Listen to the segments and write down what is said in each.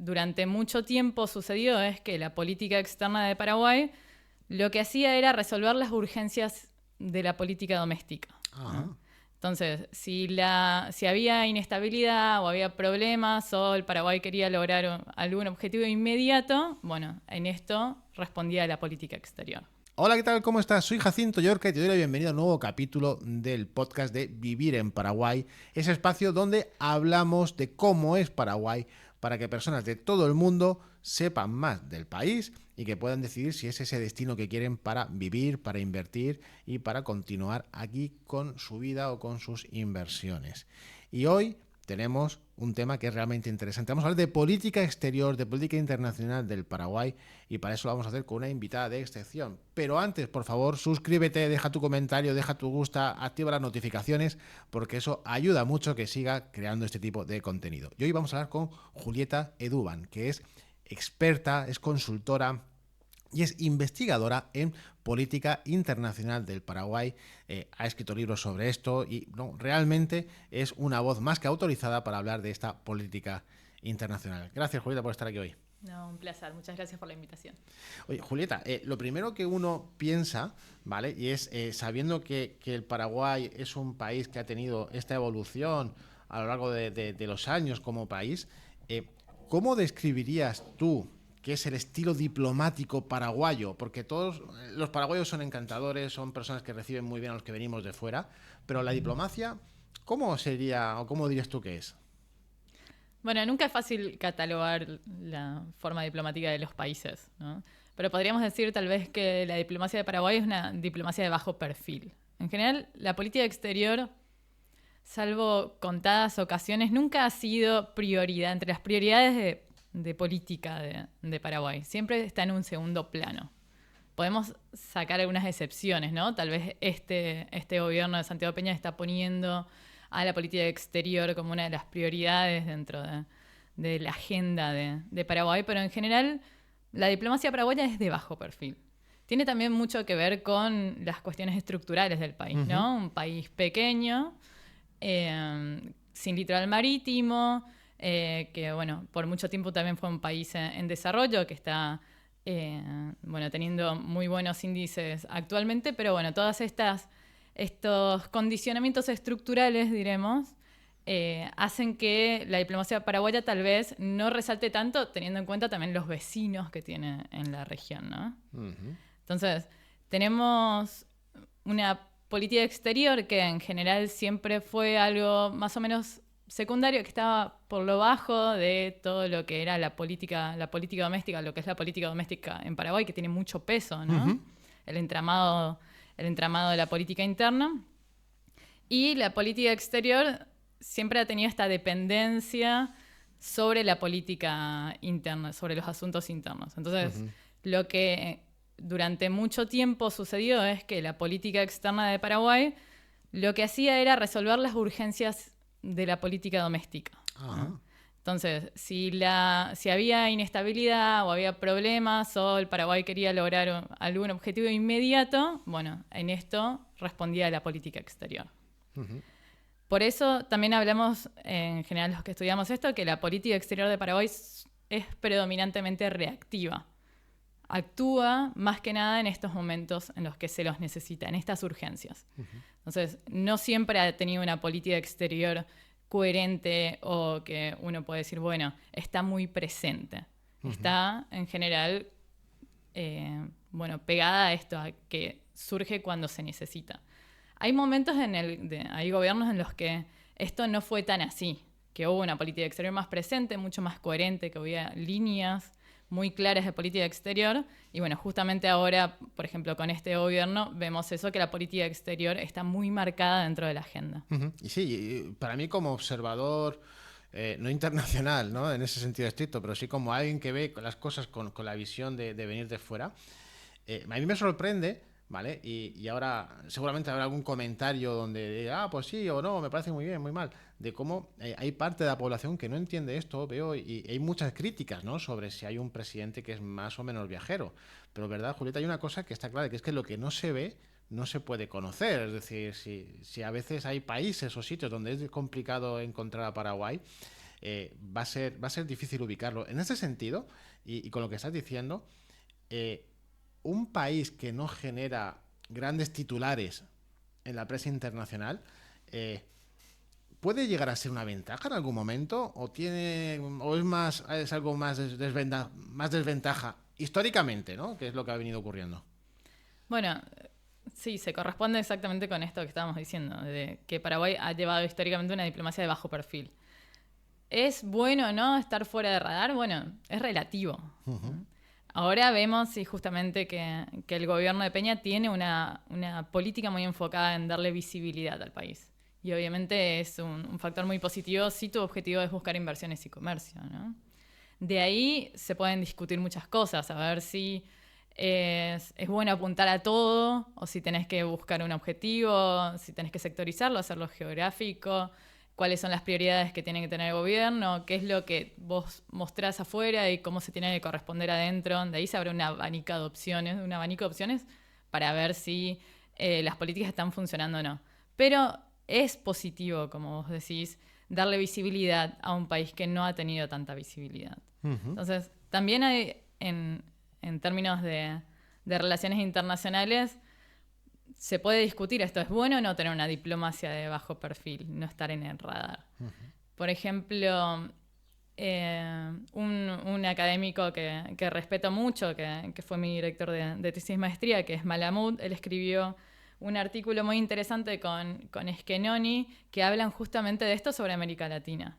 durante mucho tiempo sucedió es que la política externa de Paraguay lo que hacía era resolver las urgencias de la política doméstica. ¿No? Entonces, si había inestabilidad o había problemas o el Paraguay quería lograr algún objetivo inmediato, bueno, en esto respondía la política exterior. Hola, ¿qué tal? ¿Cómo estás? Soy Jacinto Yorca y te doy la bienvenida a un nuevo capítulo del podcast de Vivir en Paraguay, ese espacio donde hablamos de cómo es Paraguay para que personas de todo el mundo sepan más del país y que puedan decidir si es ese destino que quieren para vivir, para invertir y para continuar aquí con su vida o con sus inversiones. Y hoy tenemos un tema que es realmente interesante. Vamos a hablar de política exterior, de política internacional del Paraguay, y para eso lo vamos a hacer con una invitada de excepción. Pero antes, por favor, suscríbete, deja tu comentario, deja tu gusta, activa las notificaciones, porque eso ayuda mucho que siga creando este tipo de contenido. Y hoy vamos a hablar con Julieta Edúban, que es experta, es consultora y es investigadora en política internacional del Paraguay. Ha escrito libros sobre esto y realmente es una voz más que autorizada para hablar de esta política internacional. Gracias, Julieta, por estar aquí hoy. No, un placer. Muchas gracias por la invitación. Oye, Julieta, lo primero que uno piensa, ¿vale? Y es sabiendo que el Paraguay es un país que ha tenido esta evolución a lo largo de los años como país, ¿cómo describirías tú qué es el estilo diplomático paraguayo? Porque todos los paraguayos son encantadores, son personas que reciben muy bien a los que venimos de fuera, pero la diplomacia, ¿cómo sería o cómo dirías tú que es? Bueno, nunca es fácil catalogar la forma diplomática de los países, ¿no? Pero podríamos decir tal vez que la diplomacia de Paraguay es una diplomacia de bajo perfil. En general, la política exterior, salvo contadas ocasiones, nunca ha sido prioridad entre las prioridades de política de Paraguay. Siempre está en un segundo plano. Podemos sacar algunas excepciones, ¿no? Tal vez este gobierno de Santiago Peña está poniendo a la política exterior como una de las prioridades dentro de la agenda de Paraguay, pero en general la diplomacia paraguaya es de bajo perfil. Tiene también mucho que ver con las cuestiones estructurales del país, ¿no? Un país pequeño, sin litoral marítimo, que bueno, por mucho tiempo también fue un país en desarrollo, que está teniendo muy buenos índices actualmente, pero bueno, todas estos condicionamientos estructurales, diremos, hacen que la diplomacia paraguaya tal vez no resalte tanto, teniendo en cuenta también los vecinos que tiene en la región, ¿no? Entonces, tenemos una política exterior que en general siempre fue algo más o menos secundario, que estaba por lo bajo de todo lo que era la política doméstica, lo que es la política doméstica en Paraguay, que tiene mucho peso, ¿no? El entramado de la política interna. Y la política exterior siempre ha tenido esta dependencia sobre la política interna, sobre los asuntos internos. Entonces, lo que durante mucho tiempo sucedió es que la política externa de Paraguay lo que hacía era resolver las urgencias de la política doméstica. ¿No? Entonces, si había inestabilidad o había problemas o el Paraguay quería lograr algún objetivo inmediato, bueno, en esto respondía la política exterior. Por eso también hablamos, en general los que estudiamos esto, que la política exterior de Paraguay es predominantemente reactiva. Actúa más que nada en estos momentos en los que se los necesita, en estas urgencias. Entonces, no siempre ha tenido una política exterior coherente o que uno puede decir, bueno, está muy presente. Está, en general, pegada a esto, a que surge cuando se necesita. Hay momentos hay gobiernos en los que esto no fue tan así, que hubo una política exterior más presente, mucho más coherente, que había líneas muy claras de política exterior. Y bueno, justamente ahora, por ejemplo, con este gobierno, vemos eso, que la política exterior está muy marcada dentro de la agenda. Y sí, para mí como observador, no internacional, ¿no? En ese sentido estricto, pero sí como alguien que ve las cosas con la visión de venir de fuera, a mí me sorprende, ¿vale? Y ahora seguramente habrá algún comentario donde diga, pues sí o no, me parece muy bien, muy mal, de cómo hay parte de la población que no entiende esto, veo, y hay muchas críticas, ¿no? Sobre si hay un presidente que es más o menos viajero. Pero, ¿verdad, Julieta? Hay una cosa que está clara, que es que lo que no se ve no se puede conocer. Es decir, si a veces hay países o sitios donde es complicado encontrar a Paraguay, va a ser difícil ubicarlo. En ese sentido, y con lo que estás diciendo, un país que no genera grandes titulares en la prensa internacional, ¿puede llegar a ser una ventaja en algún momento? ¿O es algo más desventaja históricamente, ¿no? Que es lo que ha venido ocurriendo. Bueno, sí, se corresponde exactamente con esto que estábamos diciendo, de que Paraguay ha llevado históricamente una diplomacia de bajo perfil. ¿Es bueno o no estar fuera de radar? Bueno, es relativo. Uh-huh. Ahora vemos sí, justamente que el gobierno de Peña tiene una política muy enfocada en darle visibilidad al país. Y obviamente es un factor muy positivo si tu objetivo es buscar inversiones y comercio, ¿no? De ahí se pueden discutir muchas cosas, a ver si es bueno apuntar a todo o si tenés que buscar un objetivo, si tenés que sectorizarlo, hacerlo geográfico, cuáles son las prioridades que tiene que tener el gobierno, qué es lo que vos mostrás afuera y cómo se tiene que corresponder adentro. De ahí se abre un abanico de opciones para ver si las políticas están funcionando o no. Pero es positivo, como vos decís, darle visibilidad a un país que no ha tenido tanta visibilidad. Uh-huh. Entonces, también hay, en términos de relaciones internacionales, se puede discutir esto. ¿Es bueno o no tener una diplomacia de bajo perfil, no estar en el radar? Uh-huh. Por ejemplo, un académico que respeto mucho, que fue mi director de tesis maestría, que es Malamud, él escribió un artículo muy interesante con Schenoni que hablan justamente de esto sobre América Latina.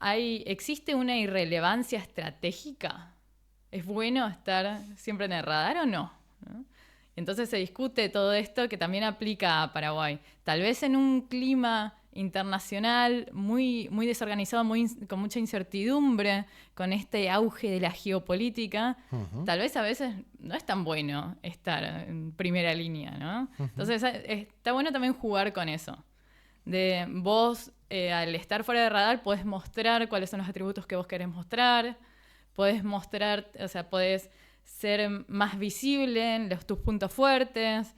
¿Existe una irrelevancia estratégica? ¿Es bueno estar siempre en el radar o no? ¿No? Entonces se discute todo esto que también aplica a Paraguay. Tal vez en un clima internacional muy, muy desorganizado, con mucha incertidumbre, con este auge de la geopolítica, uh-huh. Tal vez a veces no es tan bueno estar en primera línea, ¿no? Uh-huh. Entonces está bueno también jugar con eso. De vos, al estar fuera de radar, podés mostrar cuáles son los atributos que vos querés mostrar, podés mostrar, o sea, podés ser más visible en tus puntos fuertes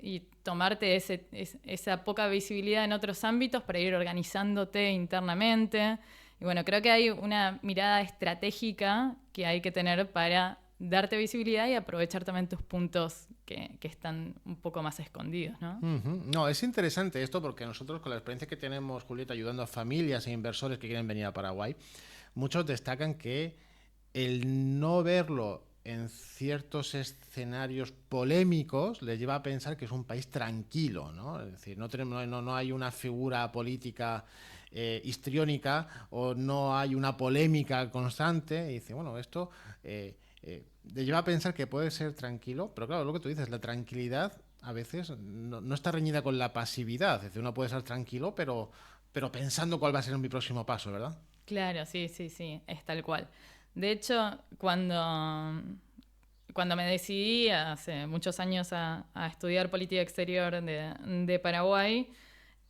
y tomarte esa poca visibilidad en otros ámbitos para ir organizándote internamente. Y bueno, creo que hay una mirada estratégica que hay que tener para darte visibilidad y aprovechar también tus puntos que están un poco más escondidos, ¿no? Uh-huh. No, es interesante esto porque nosotros con la experiencia que tenemos, Julieta, ayudando a familias e inversores que quieren venir a Paraguay, muchos destacan que el no verlo en ciertos escenarios polémicos les lleva a pensar que es un país tranquilo, ¿no? Es decir, no hay una figura política histriónica o no hay una polémica constante. Y dice, bueno, esto le lleva a pensar que puede ser tranquilo, pero claro, lo que tú dices, la tranquilidad a veces no está reñida con la pasividad. Es decir, uno puede estar tranquilo, pero pensando cuál va a ser mi próximo paso, ¿verdad? Claro, sí, es tal cual. De hecho, cuando me decidí hace muchos años a estudiar política exterior de Paraguay,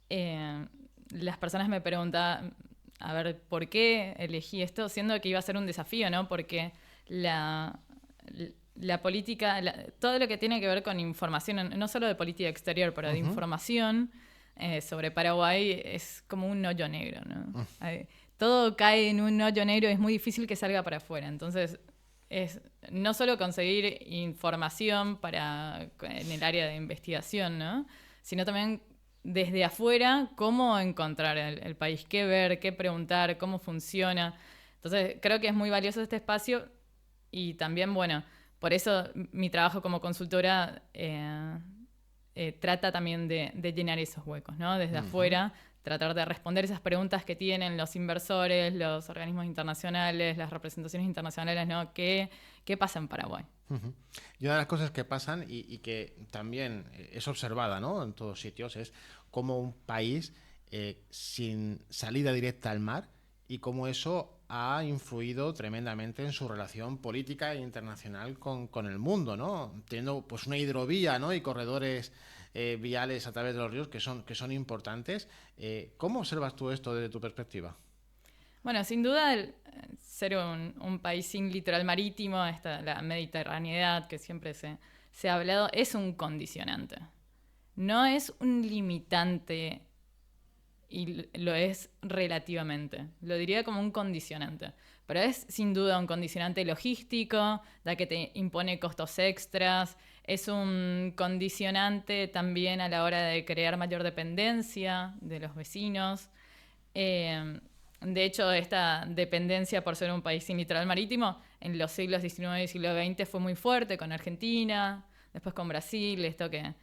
las personas me preguntaban, a ver, ¿por qué elegí esto? Siendo que iba a ser un desafío, ¿no? Porque la política, todo lo que tiene que ver con información, no solo de política exterior, pero de información sobre Paraguay es como un hoyo negro, ¿no? Todo cae en un hoyo negro, es muy difícil que salga para afuera. Entonces, es no solo conseguir información en el área de investigación, ¿no? Sino también desde afuera cómo encontrar el país, qué ver, qué preguntar, cómo funciona. Entonces, creo que es muy valioso este espacio y también, bueno, por eso mi trabajo como consultora trata también de llenar esos huecos, ¿no? Desde afuera, tratar de responder esas preguntas que tienen los inversores, los organismos internacionales, las representaciones internacionales, ¿no? ¿Qué pasa en Paraguay? Uh-huh. Y una de las cosas que pasan y que también es observada, ¿no? En todos sitios es como un país sin salida directa al mar y cómo eso ha influido tremendamente en su relación política e internacional con el mundo, ¿no? Teniendo pues una hidrovía, ¿no? Y corredores viales a través de los ríos que son importantes. ¿Cómo observas tú esto desde tu perspectiva? Bueno, sin duda, ser un país sin litoral marítimo, la mediterraneidad que siempre se ha hablado, es un condicionante. No es un limitante y lo es relativamente. Lo diría como un condicionante. Pero es sin duda un condicionante logístico, da que te impone costos extras. Es un condicionante también a la hora de crear mayor dependencia de los vecinos. De hecho, esta dependencia por ser un país sin litoral marítimo en los siglos XIX y siglo XX fue muy fuerte con Argentina, después con Brasil, esto que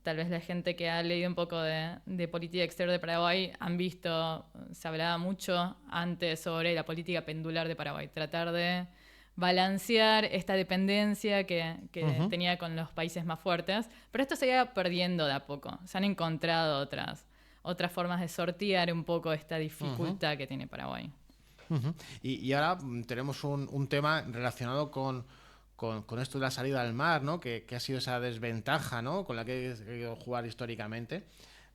tal vez la gente que ha leído un poco de política exterior de Paraguay han visto, se hablaba mucho antes sobre la política pendular de Paraguay, tratar de balancear esta dependencia que tenía con los países más fuertes, pero esto se iba perdiendo de a poco, se han encontrado otras formas de sortear un poco esta dificultad que tiene Paraguay. Y ahora tenemos un tema relacionado con esto de la salida al mar, ¿no? Que ha sido esa desventaja, ¿no? Con la que he querido jugar históricamente,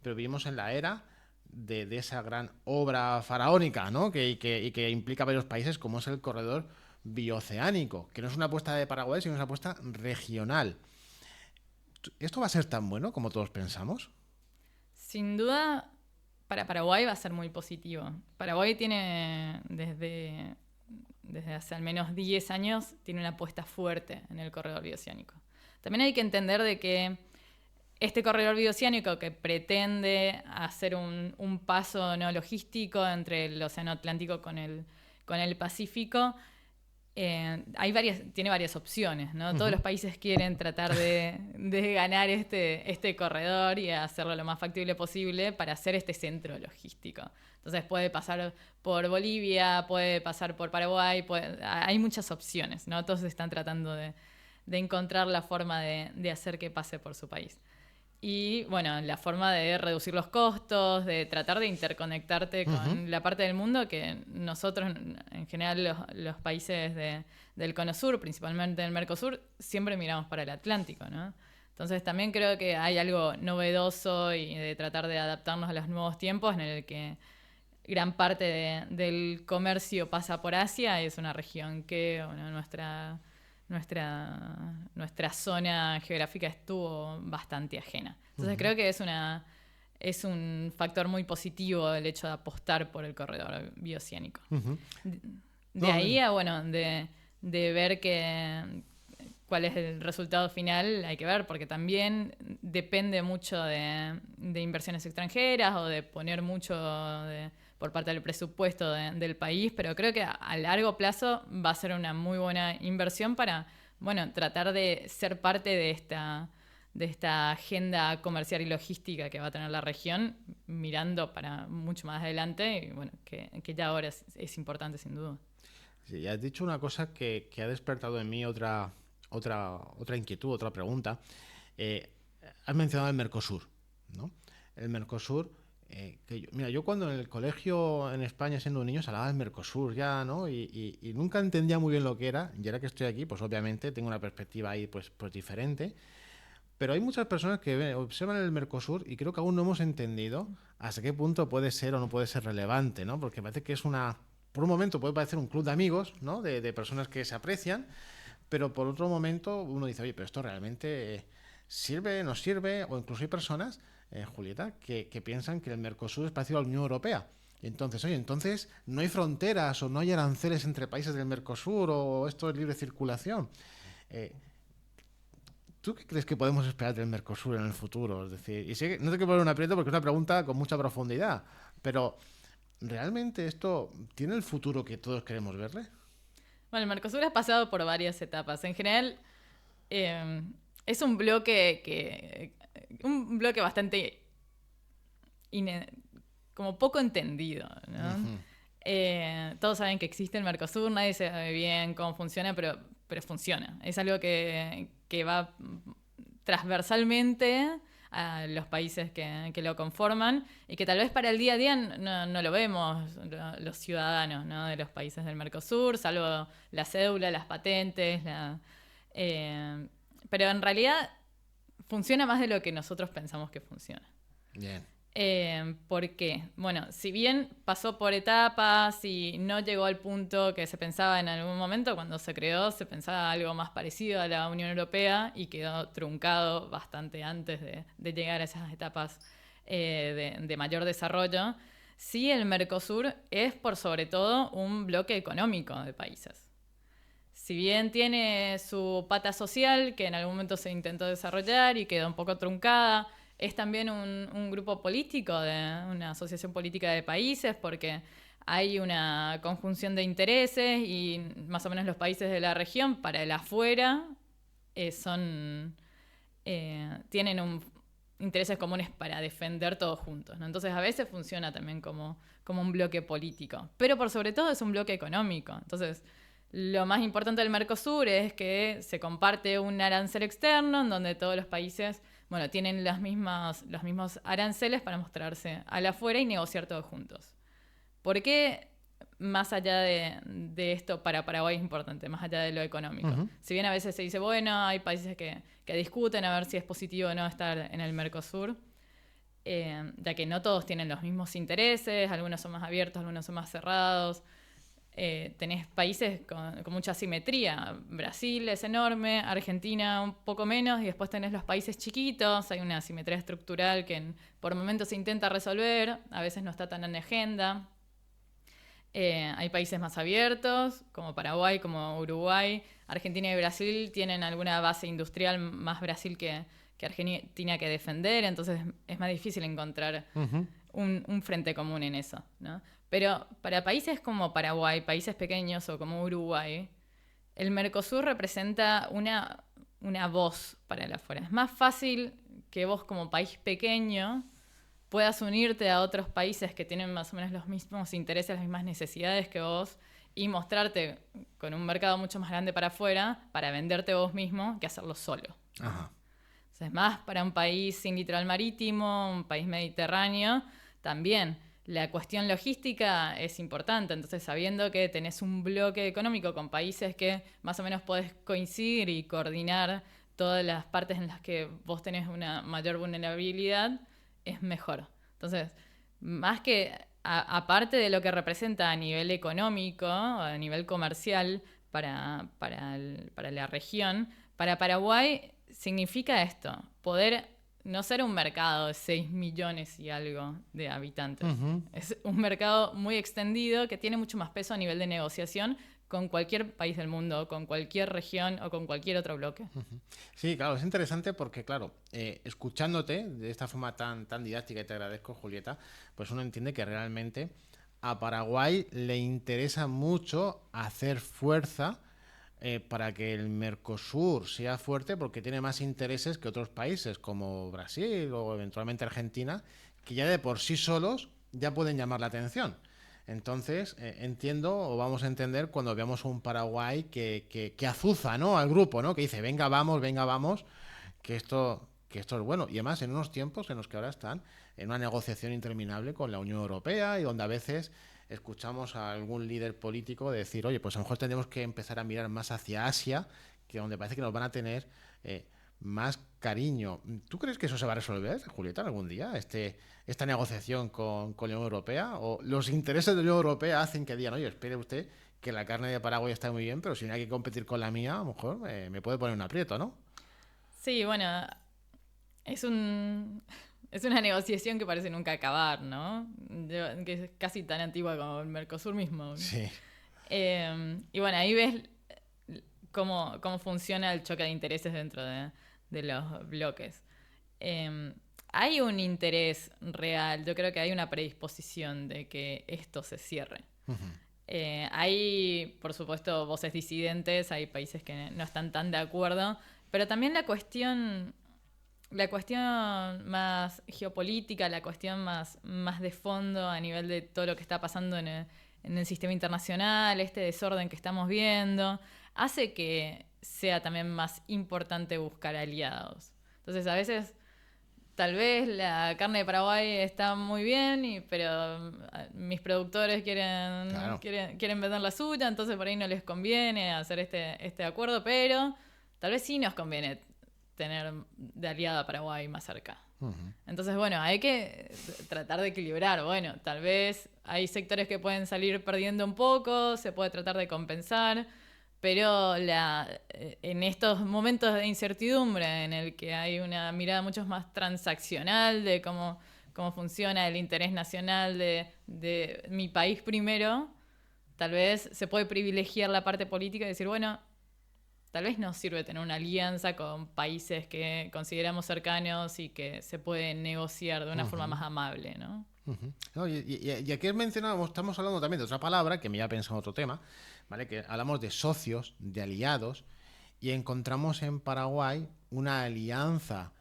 pero vivimos en la era de esa gran obra faraónica, ¿no? Que implica varios países, como es el corredor bioceánico, que no es una apuesta de Paraguay, sino una apuesta regional. ¿Esto va a ser tan bueno como todos pensamos? Sin duda, para Paraguay va a ser muy positivo. Paraguay tiene, desde hace al menos 10 años, tiene una apuesta fuerte en el corredor bioceánico. También hay que entender de que este corredor bioceánico que pretende hacer un paso no logístico entre el Océano Atlántico con el Pacífico, tiene varias opciones, ¿no? Todos los países quieren tratar de ganar este corredor y hacerlo lo más factible posible para hacer este centro logístico. Entonces puede pasar por Bolivia, puede pasar por Paraguay, hay muchas opciones, ¿no? Todos están tratando de encontrar la forma de hacer que pase por su país. Y bueno, la forma de reducir los costos, de tratar de interconectarte con la parte del mundo que nosotros, en general los países del Cono Sur, principalmente del Mercosur, siempre miramos para el Atlántico, ¿no? Entonces también creo que hay algo novedoso y de tratar de adaptarnos a los nuevos tiempos en el que gran parte del comercio pasa por Asia y es una región que nuestra zona geográfica estuvo bastante ajena. Entonces creo que es un factor muy positivo el hecho de apostar por el corredor bioceánico. De ahí a, bueno, de ver cuál es el resultado final, hay que ver, porque también depende mucho de inversiones extranjeras o de poner mucho por parte del presupuesto del país, pero creo que a largo plazo va a ser una muy buena inversión para, bueno, tratar de ser parte de esta agenda comercial y logística que va a tener la región, mirando para mucho más adelante, y bueno, que ya ahora es importante sin duda. Sí, has dicho una cosa que ha despertado en mí otra inquietud, otra pregunta. Has mencionado el Mercosur, ¿no? El Mercosur, yo cuando en el colegio en España siendo un niño se hablaba del Mercosur ya, ¿no? Y nunca entendía muy bien lo que era. Y ahora que estoy aquí, pues obviamente tengo una perspectiva ahí pues diferente. Pero hay muchas personas que observan el Mercosur y creo que aún no hemos entendido hasta qué punto puede ser o no puede ser relevante, ¿no? Porque parece que por un momento puede parecer un club de amigos, ¿no? De personas que se aprecian, pero por otro momento uno dice, oye, pero esto realmente sirve, no sirve, o incluso hay personas, Julieta, que piensan que el Mercosur es parecido a la Unión Europea. Y entonces no hay fronteras o no hay aranceles entre países del Mercosur o esto es libre circulación. ¿Tú qué crees que podemos esperar del Mercosur en el futuro? Es decir, y sé que no te quiero poner un aprieto porque es una pregunta con mucha profundidad, pero ¿realmente esto tiene el futuro que todos queremos verle? Bueno, el Mercosur ha pasado por varias etapas. En general, es un bloque bastante como poco entendido, ¿no? Todos saben que existe el Mercosur, nadie sabe bien cómo funciona, pero funciona. Es algo que va transversalmente a los países que lo conforman y que tal vez para el día a día no lo vemos los ciudadanos, ¿no? De los países del Mercosur, salvo la cédula, las patentes, pero en realidad funciona más de lo que nosotros pensamos que funciona. Bien. ¿Por qué? Bueno, si bien pasó por etapas y no llegó al punto que se pensaba en algún momento, cuando se creó se pensaba algo más parecido a la Unión Europea y quedó truncado bastante antes de llegar a esas etapas de mayor desarrollo, sí el Mercosur es por sobre todo un bloque económico de países. Si bien tiene su pata social, que en algún momento se intentó desarrollar y quedó un poco truncada, es también un grupo político, una asociación política de países, porque hay una conjunción de intereses y más o menos los países de la región, para el afuera, tienen intereses comunes para defender todos juntos, ¿no? Entonces a veces funciona también como un bloque político, pero por sobre todo es un bloque económico. Entonces lo más importante del Mercosur es que se comparte un arancel externo en donde todos los países, bueno, tienen los mismos aranceles para mostrarse al afuera y negociar todos juntos. ¿Por qué más allá de esto para Paraguay es importante, más allá de lo económico? Uh-huh. Si bien a veces se dice, bueno, hay países que discuten a ver si es positivo o no estar en el Mercosur, ya que no todos tienen los mismos intereses, algunos son más abiertos, algunos son más cerrados. Tenés países con mucha asimetría. Brasil es enorme, Argentina un poco menos, y después tenés los países chiquitos. Hay una asimetría estructural que por momentos se intenta resolver, a veces no está tan en agenda. Hay países más abiertos, como Paraguay, como Uruguay. Argentina y Brasil tienen alguna base industrial, más Brasil que Argentina, que defender, entonces es más difícil encontrar un frente común en eso, ¿no? Pero para países como Paraguay, países pequeños o como Uruguay, el Mercosur representa una voz para el afuera. Es más fácil que vos como país pequeño puedas unirte a otros países que tienen más o menos los mismos intereses, las mismas necesidades que vos, y mostrarte con un mercado mucho más grande para afuera, para venderte vos mismo, que hacerlo solo. Ajá. Entonces, más para un país sin litoral marítimo, un país mediterráneo, también la cuestión logística es importante. Entonces, sabiendo que tenés un bloque económico con países que más o menos podés coincidir y coordinar todas las partes en las que vos tenés una mayor vulnerabilidad, es mejor. Entonces, más que aparte de lo que representa a nivel económico, a nivel comercial para la región, para Paraguay significa esto: poder no ser un mercado de 6 millones y algo de habitantes. Uh-huh. Es un mercado muy extendido que tiene mucho más peso a nivel de negociación con cualquier país del mundo, con cualquier región o con cualquier otro bloque. Uh-huh. Sí, claro, es interesante porque, claro, escuchándote de esta forma tan didáctica, y te agradezco, Julieta, pues uno entiende que realmente a Paraguay le interesa mucho hacer fuerza para que el Mercosur sea fuerte, porque tiene más intereses que otros países como Brasil o eventualmente Argentina, que ya de por sí solos ya pueden llamar la atención. Entonces, entiendo, o vamos a entender, cuando veamos un Paraguay que azuza, ¿no?, al grupo, ¿no?, que dice, venga, vamos, que esto es bueno. Y además en unos tiempos en los que ahora están en una negociación interminable con la Unión Europea, y donde a veces escuchamos a algún líder político decir, oye, pues a lo mejor tendremos que empezar a mirar más hacia Asia, que donde parece que nos van a tener más cariño. ¿Tú crees que eso se va a resolver, Julieta, algún día, esta negociación con la Unión Europea? ¿O los intereses de la Unión Europea hacen que digan, oye, espere usted, que la carne de Paraguay está muy bien, pero si no hay que competir con la mía, a lo mejor me puede poner un aprieto, ¿no? Sí, bueno, es una negociación que parece nunca acabar, ¿no? Que es casi tan antigua como el Mercosur mismo. Sí. Y bueno, ahí ves cómo funciona el choque de intereses dentro de los bloques. Hay un interés real, yo creo que hay una predisposición de que esto se cierre. Uh-huh. Hay, por supuesto, voces disidentes, hay países que no están tan de acuerdo, pero también la cuestión más geopolítica, la cuestión más de fondo a nivel de todo lo que está pasando en el sistema internacional, este desorden que estamos viendo, hace que sea también más importante buscar aliados. Entonces, a veces, tal vez la carne de Paraguay está muy bien, pero mis productores quieren vender la suya, entonces por ahí no les conviene hacer este acuerdo, pero tal vez sí nos conviene tener de aliado a Paraguay más cerca. Uh-huh. Entonces, bueno, hay que tratar de equilibrar. Bueno, tal vez hay sectores que pueden salir perdiendo un poco, se puede tratar de compensar, pero en estos momentos de incertidumbre en el que hay una mirada mucho más transaccional de cómo cómo funciona el interés nacional de mi país primero, tal vez se puede privilegiar la parte política y decir, bueno, tal vez nos sirve tener una alianza con países que consideramos cercanos y que se puede negociar de una forma más amable, ¿no? No, y aquí estamos hablando también de otra palabra que me había pensado en otro tema, ¿vale? Que hablamos de socios, de aliados, y encontramos en Paraguay una alianza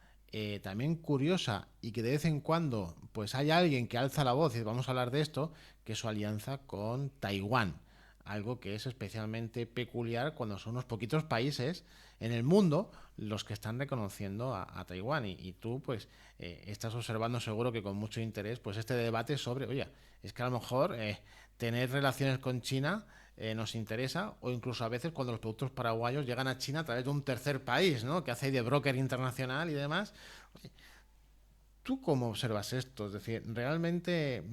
también curiosa y que de vez en cuando pues hay alguien que alza la voz y vamos a hablar de esto, que es su alianza con Taiwán. Algo que es especialmente peculiar cuando son unos poquitos países en el mundo los que están reconociendo a Taiwán. Y tú, pues, estás observando seguro que con mucho interés, pues, este debate sobre, oye, es que a lo mejor tener relaciones con China nos interesa, o incluso a veces cuando los productos paraguayos llegan a China a través de un tercer país, ¿no? Que hace ahí de broker internacional y demás. Oye, ¿tú cómo observas esto? Es decir, ¿realmente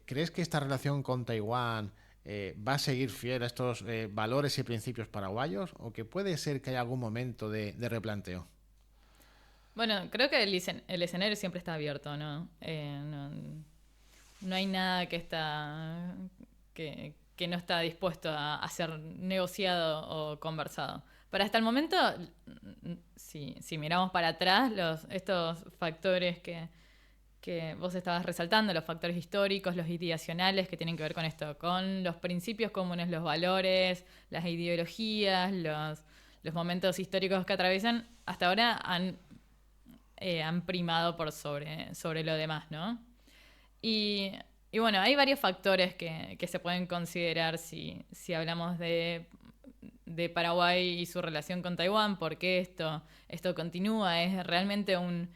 crees que esta relación con Taiwán va a seguir fiel a estos valores y principios paraguayos o que puede ser que haya algún momento de replanteo? Bueno, creo que el escenario siempre está abierto, ¿no? No hay nada que no está dispuesto a ser negociado o conversado. Pero hasta el momento, si miramos para atrás, estos factores que vos estabas resaltando, los factores históricos, los ideacionales que tienen que ver con esto, con los principios comunes, los valores, las ideologías, los momentos históricos que atraviesan, hasta ahora han primado por sobre lo demás, ¿no? Y bueno, hay varios factores que se pueden considerar si hablamos de Paraguay y su relación con Taiwán, porque esto continúa, es realmente un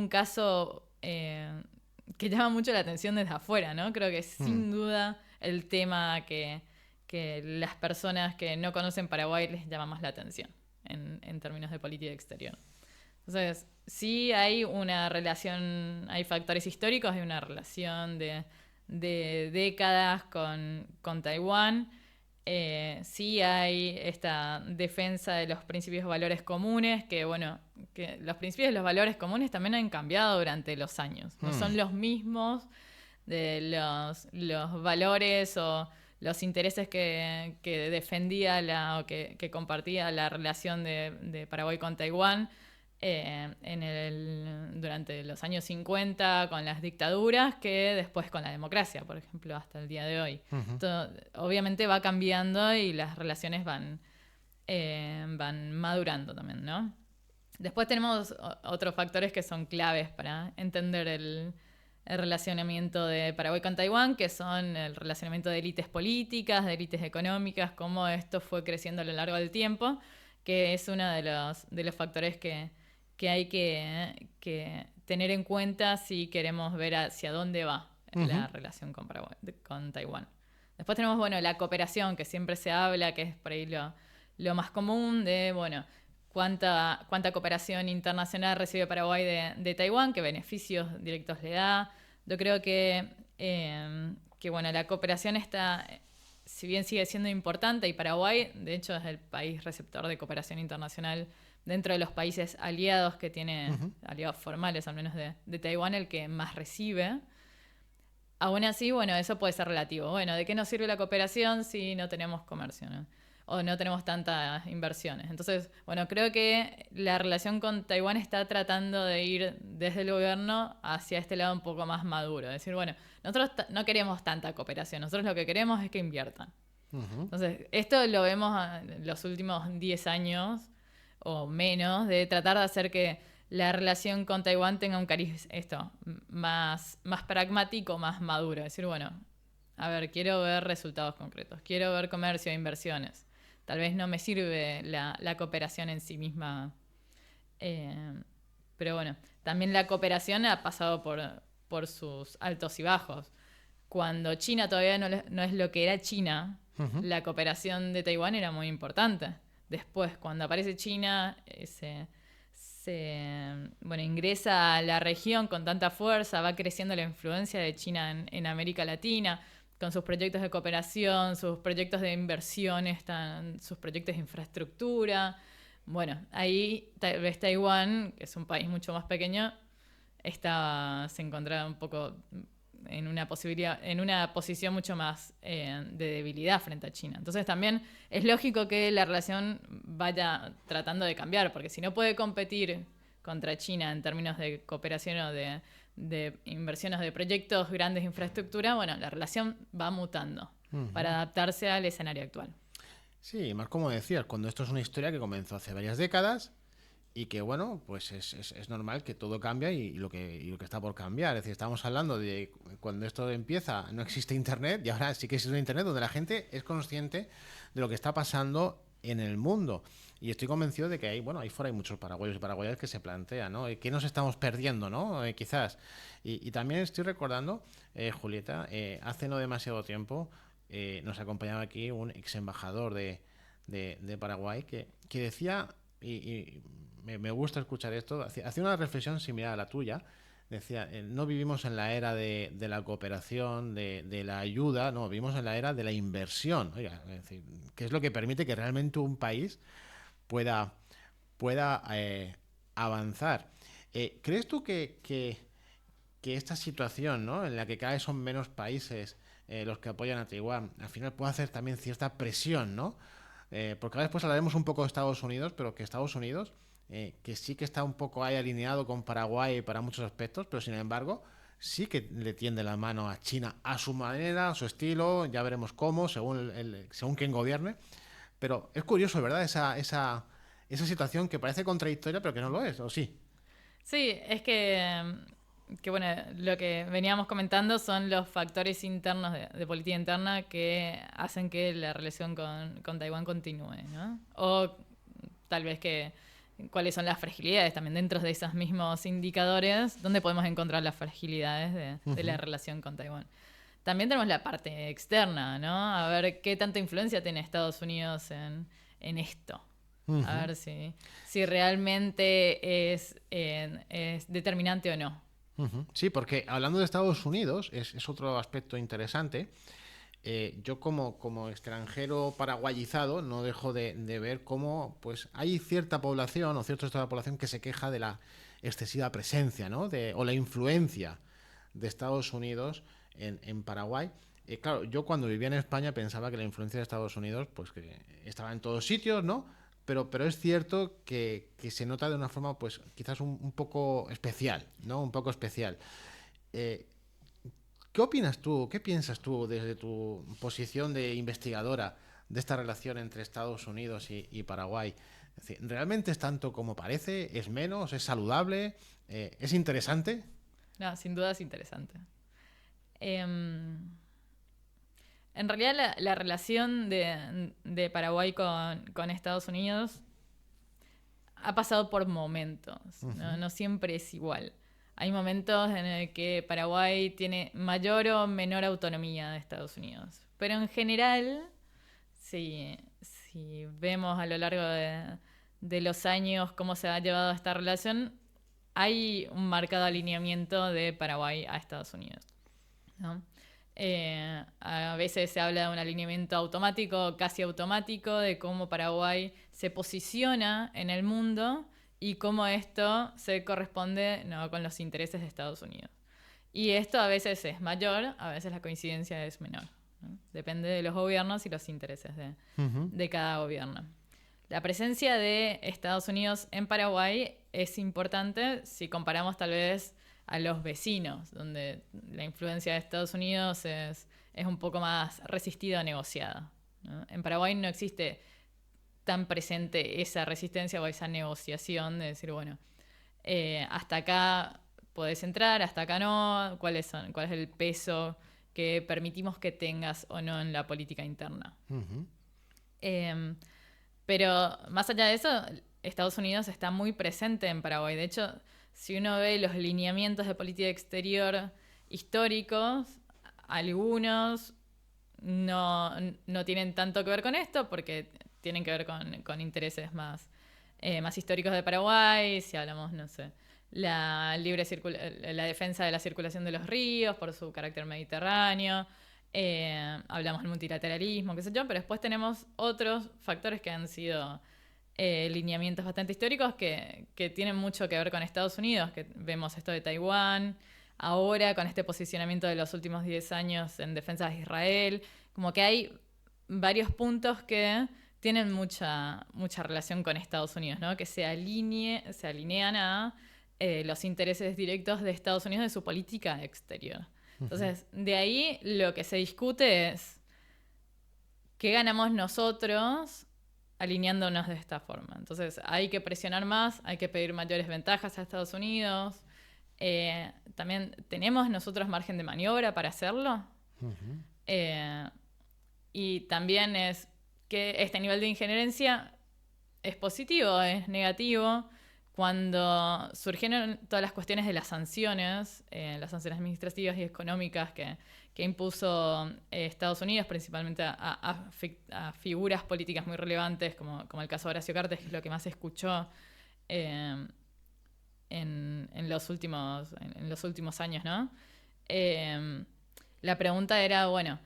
caso que llama mucho la atención desde afuera, ¿no? Creo que sin duda el tema que las personas que no conocen Paraguay les llama más la atención en términos de política exterior. Entonces, sí hay una relación, hay factores históricos, hay una relación de décadas con Taiwán. Sí hay esta defensa de los principios y valores comunes, que bueno, que los principios y los valores comunes también han cambiado durante los años. No son los mismos de los valores o los intereses que defendía o que compartía la relación de Paraguay con Taiwán durante los años 50 con las dictaduras que después con la democracia, por ejemplo, hasta el día de hoy. Todo, obviamente va cambiando y las relaciones van madurando también, ¿no? Después tenemos otros factores que son claves para entender el relacionamiento de Paraguay con Taiwán, que son el relacionamiento de élites políticas, de élites económicas, cómo esto fue creciendo a lo largo del tiempo, que es uno de los factores que hay que tener en cuenta si queremos ver hacia dónde va la relación con Taiwán. Después tenemos, bueno, la cooperación, que siempre se habla, que es por ahí lo más común de, bueno, cuánta cooperación internacional recibe Paraguay de Taiwán, qué beneficios directos le da. Yo creo que bueno, la cooperación está, si bien sigue siendo importante, y Paraguay, de hecho, es el país receptor de cooperación internacional dentro de los países aliados que tiene, aliados formales al menos de Taiwán, el que más recibe. Aún así, bueno, eso puede ser relativo. Bueno, ¿de qué nos sirve la cooperación si no tenemos comercio, ¿no? O no tenemos tantas inversiones? Entonces, bueno, creo que la relación con Taiwán está tratando de ir desde el gobierno hacia este lado un poco más maduro. Es decir, bueno, nosotros no queremos tanta cooperación, nosotros lo que queremos es que inviertan. Entonces, esto lo vemos en los últimos 10 años o menos, de tratar de hacer que la relación con Taiwán tenga un cariz más pragmático, más maduro. Es decir, bueno, a ver, quiero ver resultados concretos, quiero ver comercio e inversiones. Tal vez no me sirve la cooperación en sí misma, pero bueno, también la cooperación ha pasado por sus altos y bajos. Cuando China todavía no es lo que era China, la cooperación de Taiwán era muy importante. Después, cuando aparece China, bueno, ingresa a la región con tanta fuerza, va creciendo la influencia de China en América Latina, con sus proyectos de cooperación, sus proyectos de inversiones, sus proyectos de infraestructura. Bueno, ahí tal vez Taiwán, que es un país mucho más pequeño, se encontraba un poco en una posición mucho más de debilidad frente a China. Entonces también es lógico que la relación vaya tratando de cambiar, porque si no puede competir contra China en términos de cooperación o de inversiones de proyectos grandes de infraestructura, bueno, la relación va mutando para adaptarse al escenario actual. Sí, más como decías, cuando esto es una historia que comenzó hace varias décadas y que, bueno, pues es normal que todo cambia y lo que está por cambiar. Es decir, estamos hablando de cuando esto empieza, no existe Internet y ahora sí que existe un Internet donde la gente es consciente de lo que está pasando en el mundo. Y estoy convencido de que ahí fuera hay muchos paraguayos y paraguayas que se plantean, ¿no? ¿Qué nos estamos perdiendo, no? Quizás. Y también estoy recordando, Julieta, hace no demasiado tiempo nos acompañaba aquí un ex embajador de Paraguay que decía, y me gusta escuchar esto, hacía una reflexión similar a la tuya. Decía, no vivimos en la era de la cooperación, de la ayuda, no, vivimos en la era de la inversión. Oiga, es decir, que es lo que permite que realmente un país pueda avanzar. ¿Crees tú que esta situación, ¿no?, en la que cada vez son menos países los que apoyan a Taiwán, al final puede hacer también cierta presión, ¿no? Porque ahora después hablaremos un poco de Estados Unidos, pero que Estados Unidos, que sí que está un poco ahí alineado con Paraguay para muchos aspectos, pero sin embargo sí que le tiende la mano a China a su manera, a su estilo, ya veremos cómo, según quien gobierne. Pero es curioso, ¿verdad? Esa situación que parece contradictoria, pero que no lo es, ¿o sí? Sí, es que bueno, lo que veníamos comentando son los factores internos de política interna que hacen que la relación con Taiwán continúe, ¿no? O tal vez cuáles son las fragilidades también dentro de esos mismos indicadores, dónde podemos encontrar las fragilidades de la relación con Taiwán. También tenemos la parte externa, ¿no? A ver qué tanta influencia tiene Estados Unidos en esto. A ver si realmente es determinante o no. Sí, porque hablando de Estados Unidos, es otro aspecto interesante. Yo como extranjero paraguayizado no dejo de ver cómo pues hay cierta población o cierto sector de la población que se queja de la excesiva presencia, ¿no?, o la influencia de Estados Unidos en Paraguay. Claro, yo cuando vivía en España pensaba que la influencia de Estados Unidos pues que estaba en todos sitios, ¿no? Pero es cierto que se nota de una forma pues quizás un poco especial, ¿no? Un poco especial. Eh, ¿Qué opinas tú, qué piensas tú desde tu posición de investigadora de esta relación entre Estados Unidos y Paraguay? Es decir, ¿realmente es tanto como parece? ¿Es menos? ¿Es saludable? ¿Es interesante? No, sin duda es interesante. En realidad la relación de Paraguay con Estados Unidos ha pasado por momentos, ¿no? No siempre es igual. Hay momentos en el que Paraguay tiene mayor o menor autonomía de Estados Unidos. Pero en general, si vemos a lo largo de los años cómo se ha llevado esta relación, hay un marcado alineamiento de Paraguay a Estados Unidos, ¿no? A veces se habla de un alineamiento automático, casi automático, de cómo Paraguay se posiciona en el mundo y cómo esto se corresponde, ¿no?, con los intereses de Estados Unidos. Y esto a veces es mayor, a veces la coincidencia es menor, ¿no? Depende de los gobiernos y los intereses de cada gobierno. La presencia de Estados Unidos en Paraguay es importante si comparamos tal vez a los vecinos, donde la influencia de Estados Unidos es un poco más resistida o negociada, ¿no? En Paraguay no existe tan presente esa resistencia o esa negociación de decir, bueno, hasta acá podés entrar, hasta acá no, cuál es el peso que permitimos que tengas o no en la política interna. Pero más allá de eso, Estados Unidos está muy presente en Paraguay. De hecho, si uno ve los lineamientos de política exterior históricos, algunos no tienen tanto que ver con esto porque tienen que ver con intereses más históricos de Paraguay. Si hablamos, no sé, la defensa de la circulación de los ríos por su carácter mediterráneo. Hablamos del multilateralismo, qué sé yo, pero después tenemos otros factores que han sido lineamientos bastante históricos que tienen mucho que ver con Estados Unidos, que vemos esto de Taiwán, ahora con este posicionamiento de los últimos 10 años en defensa de Israel, como que hay varios puntos que tienen mucha relación con Estados Unidos, ¿no? Que se alinean a los intereses directos de Estados Unidos de su política exterior. Entonces, de ahí lo que se discute es qué ganamos nosotros alineándonos de esta forma. Entonces, hay que presionar más, hay que pedir mayores ventajas a Estados Unidos. También tenemos nosotros margen de maniobra para hacerlo. Y también es que este nivel de injerencia es positivo, es negativo. Cuando surgieron todas las cuestiones de las sanciones administrativas y económicas que impuso Estados Unidos, principalmente a figuras políticas muy relevantes, como el caso de Horacio Cartes, que es lo que más se escuchó en los últimos años, ¿no? La pregunta era, bueno,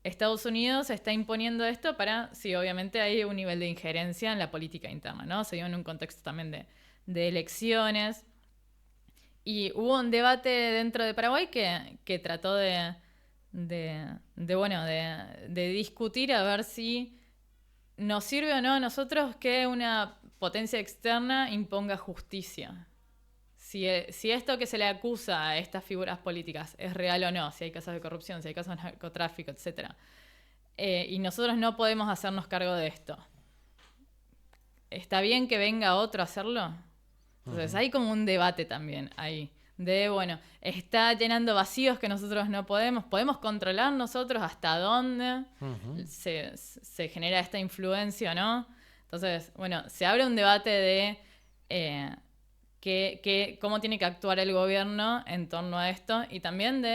Estados Unidos está imponiendo esto sí, obviamente hay un nivel de injerencia en la política interna, ¿no? Se dio en un contexto también de elecciones. Y hubo un debate dentro de Paraguay que trató de discutir a ver si nos sirve o no a nosotros que una potencia externa imponga justicia. Si esto que se le acusa a estas figuras políticas es real o no, si hay casos de corrupción, si hay casos de narcotráfico, etc. Y nosotros no podemos hacernos cargo de esto. ¿Está bien que venga otro a hacerlo? Entonces hay como un debate también ahí. Está llenando vacíos que nosotros no podemos. ¿Podemos controlar nosotros hasta dónde se genera esta influencia o no? Entonces, se abre un debate de cómo tiene que actuar el gobierno en torno a esto, y también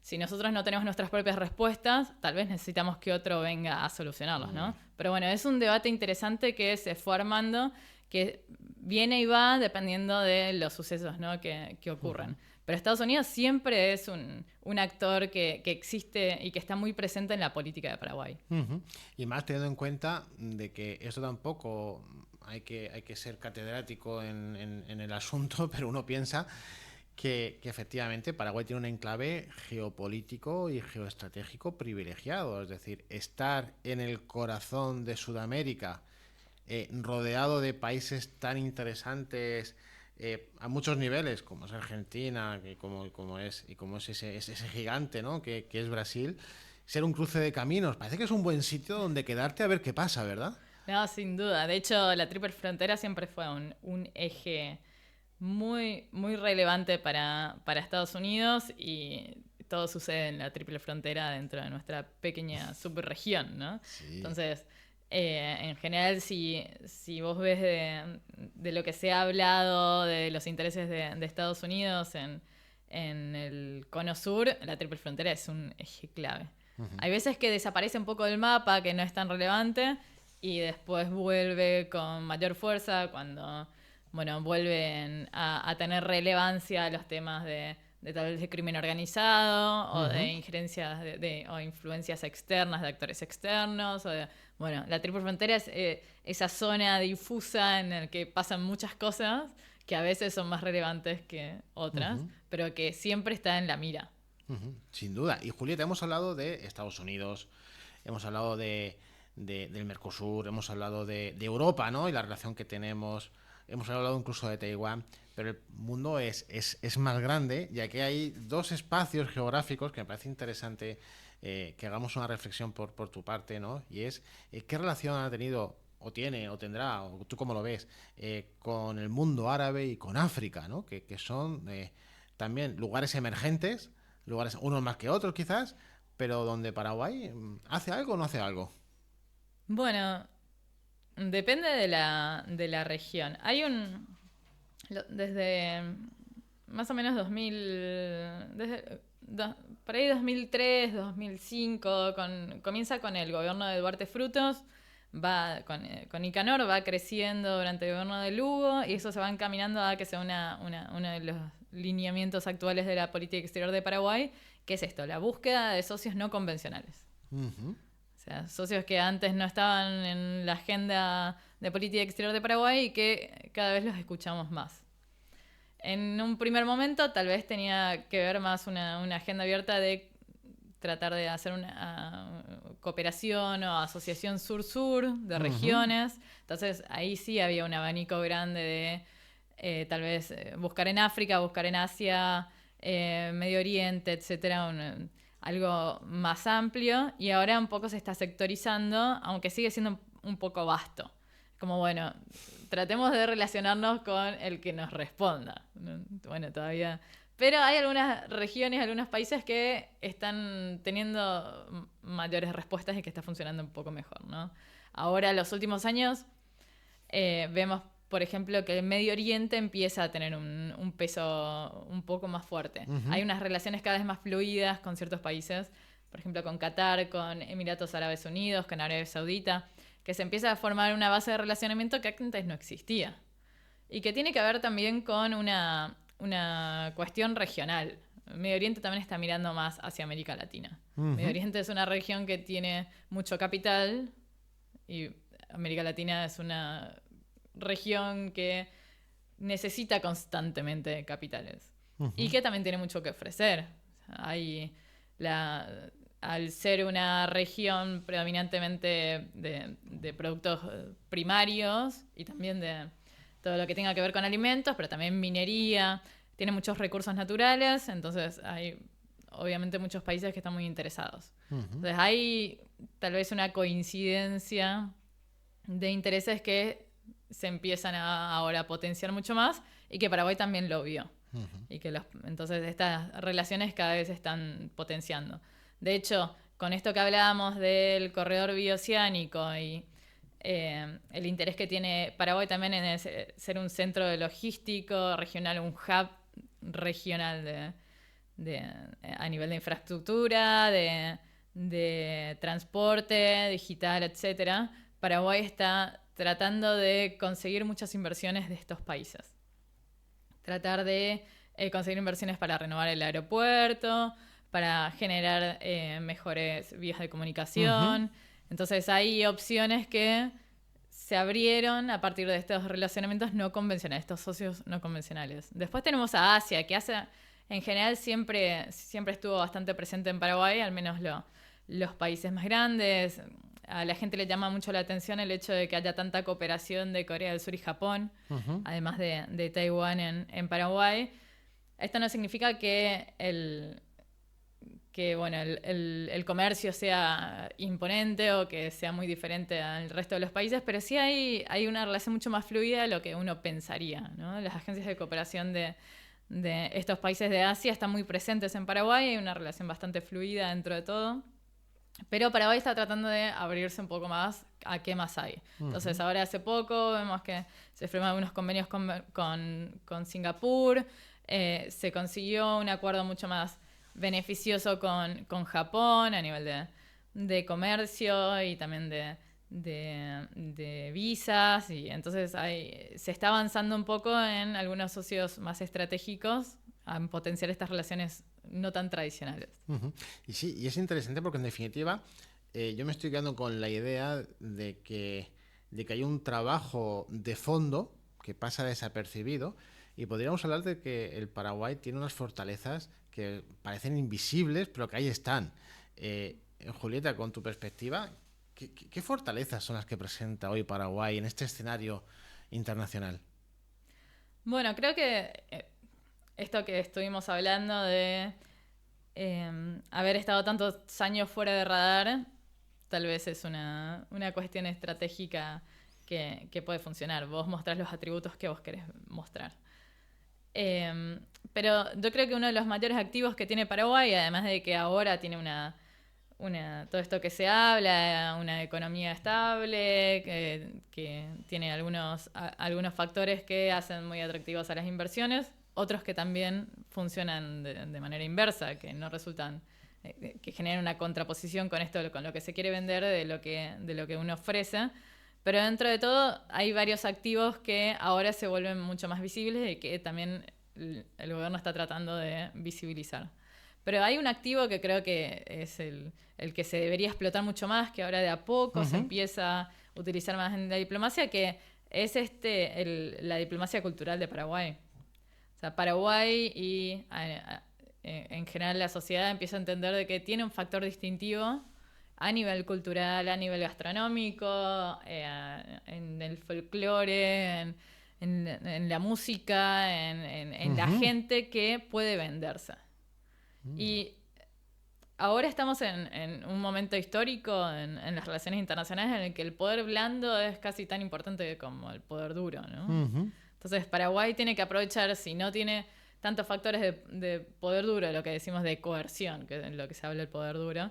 si nosotros no tenemos nuestras propias respuestas, tal vez necesitamos que otro venga a solucionarlos, ¿no? Pero es un debate interesante que se fue armando, que viene y va dependiendo de los sucesos, ¿no? que ocurren. Pero Estados Unidos siempre es un actor que existe y que está muy presente en la política de Paraguay. Y más teniendo en cuenta de que esto tampoco hay que ser catedrático en el asunto, pero uno piensa que efectivamente Paraguay tiene un enclave geopolítico y geoestratégico privilegiado. Es decir, estar en el corazón de Sudamérica, rodeado de países tan interesantes a muchos niveles, como es Argentina, como es ese gigante, ¿no? que es Brasil, ser un cruce de caminos. Parece que es un buen sitio donde quedarte a ver qué pasa, ¿verdad? No, sin duda. De hecho, la Triple Frontera siempre fue un eje muy, muy relevante para Estados Unidos, y todo sucede en la Triple Frontera dentro de nuestra pequeña subregión, ¿no? Sí. Entonces, en general, si vos ves de lo que se ha hablado de los intereses de Estados Unidos en el Cono Sur, la Triple Frontera es un eje clave. Hay veces que desaparece un poco del mapa, que no es tan relevante, y después vuelve con mayor fuerza cuando vuelven a tener relevancia los temas de tal vez de crimen organizado, o de injerencias o influencias externas de actores externos, la Triple Frontera es esa zona difusa en la que pasan muchas cosas que a veces son más relevantes que otras, pero que siempre está en la mira. Sin duda. Y Julieta, hemos hablado de Estados Unidos, hemos hablado del Mercosur, hemos hablado de Europa, ¿no? Y la relación que tenemos, hemos hablado incluso de Taiwán, pero el mundo es más grande, ya que hay dos espacios geográficos que me parece interesante que hagamos una reflexión por tu parte, ¿no? Y es, ¿qué relación ha tenido, o tiene, o tendrá, o tú cómo lo ves, con el mundo árabe y con África, ¿no? Que son también lugares emergentes, lugares unos más que otros quizás, pero donde Paraguay hace algo o no hace algo. Bueno, depende de la región. Hay desde más o menos por ahí 2003, 2005, comienza con el gobierno de Duarte Frutos, va con Nicanor, va creciendo durante el gobierno de Lugo, y eso se va encaminando a que sea uno de los lineamientos actuales de la política exterior de Paraguay, que es esto, la búsqueda de socios no convencionales. O sea, socios que antes no estaban en la agenda de política exterior de Paraguay y que cada vez los escuchamos más. En un primer momento tal vez tenía que ver más una agenda abierta de tratar de hacer una cooperación o asociación sur-sur de regiones. Entonces ahí sí había un abanico grande de tal vez buscar en África, buscar en Asia, Medio Oriente, etcétera, algo más amplio. Y ahora un poco se está sectorizando, aunque sigue siendo un poco vasto. Como bueno, tratemos de relacionarnos con el que nos responda. Bueno, todavía... Pero hay algunas regiones, algunos países que están teniendo mayores respuestas y que está funcionando un poco mejor, ¿no? Ahora, en los últimos años, vemos, por ejemplo, que el Medio Oriente empieza a tener un peso un poco más fuerte. Uh-huh. Hay unas relaciones cada vez más fluidas con ciertos países, por ejemplo, con Qatar, con Emiratos Árabes Unidos, con Arabia Saudita, que se empieza a formar una base de relacionamiento que antes no existía. Y que tiene que ver también con una cuestión regional. Medio Oriente también está mirando más hacia América Latina. Uh-huh. Medio Oriente es una región que tiene mucho capital y América Latina es una región que necesita constantemente capitales. Uh-huh. Y que también tiene mucho que ofrecer. Al ser una región predominantemente de productos primarios y también de todo lo que tenga que ver con alimentos, pero también minería, tiene muchos recursos naturales, entonces hay obviamente muchos países que están muy interesados. Uh-huh. Entonces hay tal vez una coincidencia de intereses que se empiezan ahora a potenciar mucho más y que Paraguay también lo vio. Uh-huh. Y que entonces estas relaciones cada vez se están potenciando. De hecho, con esto que hablábamos del corredor bioceánico y el interés que tiene Paraguay también en ser un centro de logístico regional, un hub regional a nivel de infraestructura, de transporte, digital, etc. Paraguay está tratando de conseguir muchas inversiones de estos países. Tratar de conseguir inversiones para renovar el aeropuerto, para generar mejores vías de comunicación. Uh-huh. Entonces hay opciones que se abrieron a partir de estos relacionamientos no convencionales, estos socios no convencionales. Después tenemos a Asia, que Asia en general siempre estuvo bastante presente en Paraguay, al menos los países más grandes. A la gente le llama mucho la atención el hecho de que haya tanta cooperación de Corea del Sur y Japón, uh-huh, además de Taiwán en Paraguay. Esto no significa que el comercio sea imponente o que sea muy diferente al resto de los países, pero sí hay una relación mucho más fluida de lo que uno pensaría, ¿no? Las agencias de cooperación de estos países de Asia están muy presentes en Paraguay, hay una relación bastante fluida dentro de todo, pero Paraguay está tratando de abrirse un poco más a qué más hay. Uh-huh. Entonces ahora hace poco vemos que se firman algunos convenios con Singapur, se consiguió un acuerdo mucho más beneficioso con Japón a nivel de comercio y también de visas, y entonces se está avanzando un poco en algunos socios más estratégicos a potenciar estas relaciones no tan tradicionales. Uh-huh. Y sí, y es interesante porque en definitiva yo me estoy quedando con la idea de que hay un trabajo de fondo que pasa desapercibido, y podríamos hablar de que el Paraguay tiene unas fortalezas que parecen invisibles, pero que ahí están. Julieta, con tu perspectiva, ¿qué fortalezas son las que presenta hoy Paraguay en este escenario internacional? Bueno, creo que esto que estuvimos hablando de haber estado tantos años fuera de radar, tal vez es una cuestión estratégica que puede funcionar. Vos mostrás los atributos que vos querés mostrar. Pero yo creo que uno de los mayores activos que tiene Paraguay, además de que ahora tiene todo esto que se habla, una economía estable, que tiene algunos factores que hacen muy atractivos a las inversiones, otros que también funcionan de manera inversa, que no resultan, que generan una contraposición con esto, con lo que se quiere vender de lo que uno ofrece. Pero dentro de todo hay varios activos que ahora se vuelven mucho más visibles y que también el gobierno está tratando de visibilizar. Pero hay un activo que creo que es el que se debería explotar mucho más, que ahora de a poco se empieza a utilizar más en la diplomacia, que es la diplomacia cultural de Paraguay. O sea, Paraguay y en general la sociedad empieza a entender de que tiene un factor distintivo a nivel cultural, a nivel gastronómico, en el folclore, en la música, en la gente que puede venderse. Y ahora estamos en un momento histórico en las relaciones internacionales en el que el poder blando es casi tan importante como el poder duro, ¿no? Entonces Paraguay tiene que aprovechar, si no tiene tantos factores de poder duro, lo que decimos de coerción, que es lo que se habla del poder duro,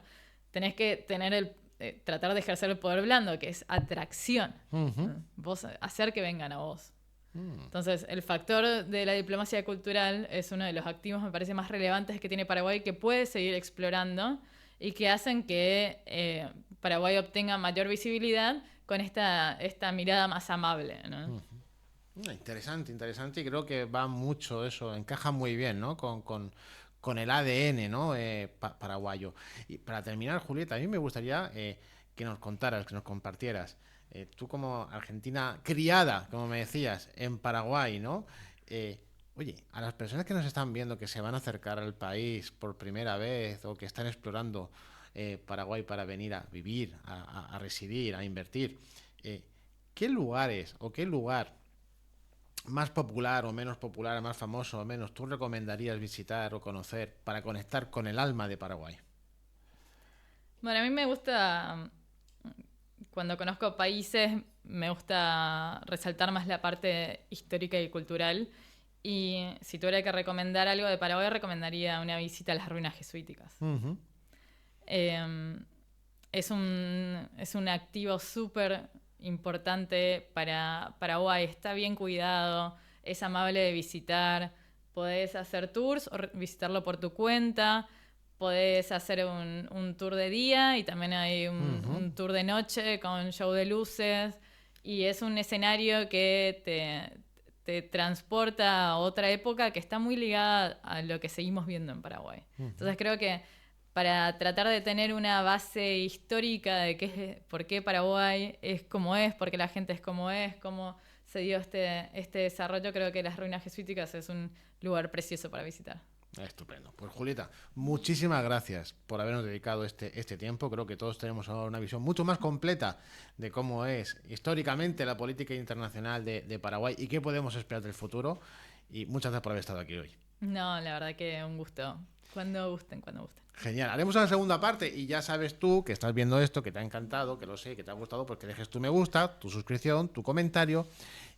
tenés que tener tratar de ejercer el poder blando, que es atracción. Vos hacer que vengan a vos. Entonces, el factor de la diplomacia cultural es uno de los activos, me parece, más relevantes que tiene Paraguay, que puede seguir explorando y que hacen que Paraguay obtenga mayor visibilidad con esta mirada más amable, ¿no? Interesante, interesante, y creo que va mucho eso, encaja muy bien, ¿no? Con el ADN, ¿no? Paraguayo. Y para terminar, Julieta, a mí me gustaría que nos contaras, que nos compartieras. Tú como argentina criada, como me decías, en Paraguay, ¿no? Oye, a las personas que nos están viendo, que se van a acercar al país por primera vez o que están explorando Paraguay para venir a vivir, a residir, a invertir, ¿qué lugares o qué lugar más popular o menos popular, más famoso o menos, tú recomendarías visitar o conocer para conectar con el alma de Paraguay? Bueno, a mí me gusta, cuando conozco países, me gusta resaltar más la parte histórica y cultural. Y si tuviera que recomendar algo de Paraguay, recomendaría una visita a las ruinas jesuíticas. Es un activo súper importante para Paraguay. Está bien cuidado, es amable de visitar. Podés hacer tours o visitarlo por tu cuenta. Podés hacer un tour de día y también hay un tour de noche con show de luces. Y es un escenario que te transporta a otra época que está muy ligada a lo que seguimos viendo en Paraguay. Entonces creo que para tratar de tener una base histórica de por qué Paraguay es como es, por qué la gente es como es, cómo se dio este desarrollo, creo que las ruinas jesuíticas es un lugar precioso para visitar. Estupendo. Pues Julieta, muchísimas gracias por habernos dedicado este tiempo. Creo que todos tenemos ahora una visión mucho más completa de cómo es históricamente la política internacional de Paraguay y qué podemos esperar del futuro. Y muchas gracias por haber estado aquí hoy. No, la verdad que un gusto. Cuando gusten, cuando gusten. Genial, haremos una segunda parte y ya sabes tú que estás viendo esto, que te ha encantado, que lo sé, que te ha gustado, pues que dejes tu me gusta, tu suscripción, tu comentario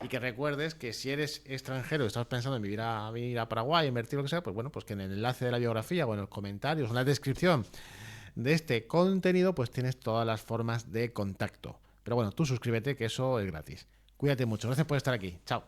y que recuerdes que si eres extranjero y estás pensando en venir a Paraguay, invertir lo que sea, pues bueno, pues que en el enlace de la biografía o en los comentarios, en la descripción de este contenido, pues tienes todas las formas de contacto. Pero bueno, tú suscríbete, que eso es gratis. Cuídate mucho, gracias por estar aquí. Chao.